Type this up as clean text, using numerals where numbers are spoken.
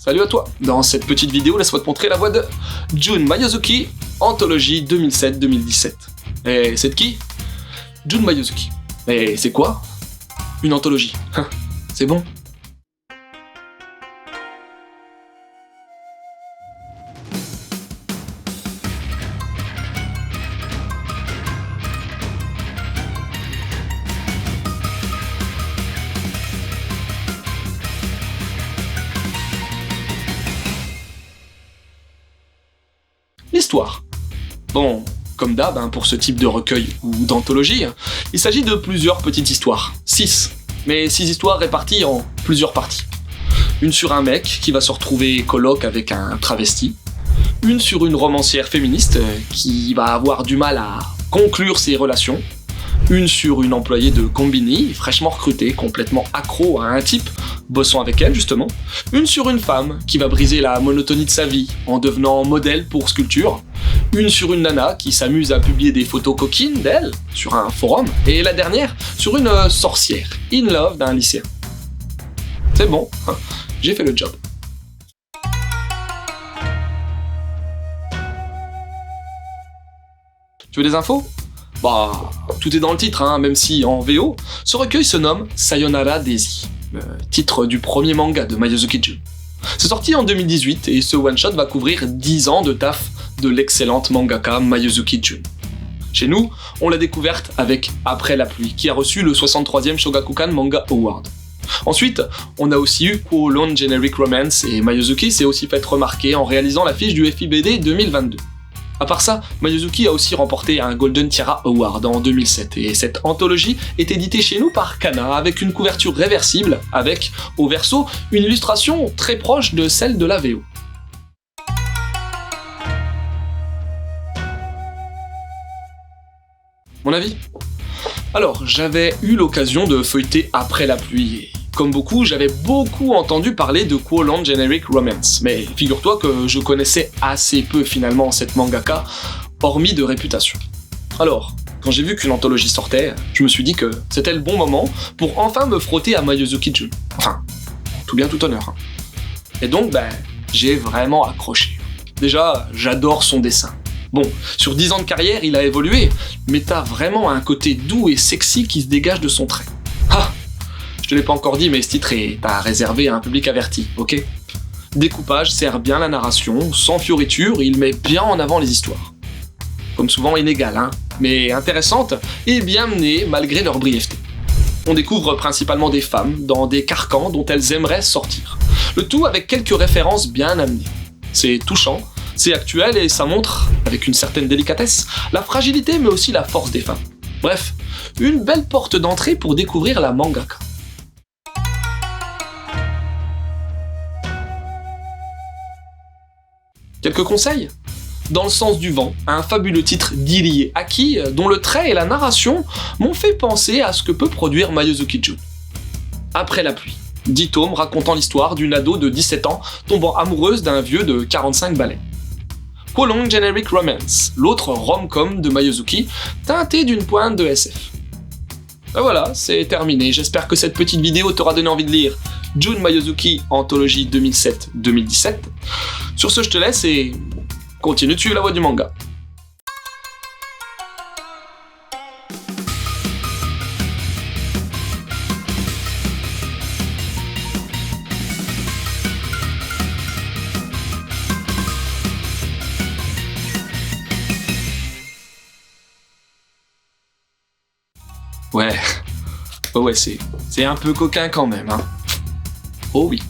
Salut à toi. Dans cette petite vidéo, laisse-moi te montrer la voix de Jun Mayuzuki, anthologie 2007-2017. Et c'est de qui? Jun Mayuzuki. Et c'est quoi? Une anthologie. C'est bon. L'histoire. Bon, comme d'hab, pour ce type de recueil ou d'anthologie, il s'agit de plusieurs petites histoires. 6. Mais 6 histoires réparties en plusieurs parties. Une sur un mec qui va se retrouver coloc avec un travesti. Une sur une romancière féministe qui va avoir du mal à conclure ses relations. Une sur une employée de combini, fraîchement recrutée, complètement accro à un type, bossant avec elle justement. Une sur une femme qui va briser la monotonie de sa vie en devenant modèle pour sculpture. Une sur une nana qui s'amuse à publier des photos coquines d'elle sur un forum. Et la dernière sur une sorcière, in love d'un lycéen. C'est bon, j'ai fait le job. Tu veux des infos? Bah, tout est dans le titre, même si en VO, ce recueil se nomme Sayonara Daisy, le titre du premier manga de Mayuzuki Jun. C'est sorti en 2018 et ce one-shot va couvrir 10 ans de taf de l'excellente mangaka Mayuzuki Jun. Chez nous, on l'a découverte avec Après la pluie, qui a reçu le 63e Shogakukan Manga Award. Ensuite, on a aussi eu Koolon Generic Romance et Mayuzuki s'est aussi fait remarquer en réalisant l'affiche du FIBD 2022. À part ça, Mayuzuki a aussi remporté un Golden Tiara Award en 2007 et cette anthologie est éditée chez nous par Kana avec une couverture réversible avec, au verso, une illustration très proche de celle de la VO. Mon avis? Alors, j'avais eu l'occasion de feuilleter Après la pluie et comme beaucoup, j'avais beaucoup entendu parler de Koolon Generic Romance, mais figure-toi que je connaissais assez peu finalement cette mangaka, hormis de réputation. Alors, quand j'ai vu qu'une anthologie sortait, je me suis dit que c'était le bon moment pour enfin me frotter à Mayuzuki Jun. Enfin, tout bien tout honneur. Et donc, j'ai vraiment accroché. Déjà, j'adore son dessin. Bon, sur 10 ans de carrière, il a évolué, mais t'as vraiment un côté doux et sexy qui se dégage de son trait. Ah! Je te l'ai pas encore dit, mais ce titre est à réserver à un public averti, ok? Découpage sert bien la narration, sans fioriture, il met bien en avant les histoires. Comme souvent inégales, mais intéressantes et bien menées malgré leur brièveté. On découvre principalement des femmes dans des carcans dont elles aimeraient sortir. Le tout avec quelques références bien amenées. C'est touchant, c'est actuel et ça montre, avec une certaine délicatesse, la fragilité mais aussi la force des femmes. Bref, une belle porte d'entrée pour découvrir la mangaka. Quelques conseils? Dans le sens du vent, un fabuleux titre d'Irie Aki, dont le trait et la narration m'ont fait penser à ce que peut produire Mayuzuki Jun. Après la pluie, 10 tomes racontant l'histoire d'une ado de 17 ans tombant amoureuse d'un vieux de 45 balais. Koolon Generic Romance, l'autre rom-com de Mayuzuki, teinté d'une pointe de SF. Ben voilà, c'est terminé, j'espère que cette petite vidéo t'aura donné envie de lire Jun Mayuzuki, anthologie 2007-2017. Sur ce, je te laisse et continue de suivre la voie du manga. Ouais, c'est un peu coquin quand même, Oh oui.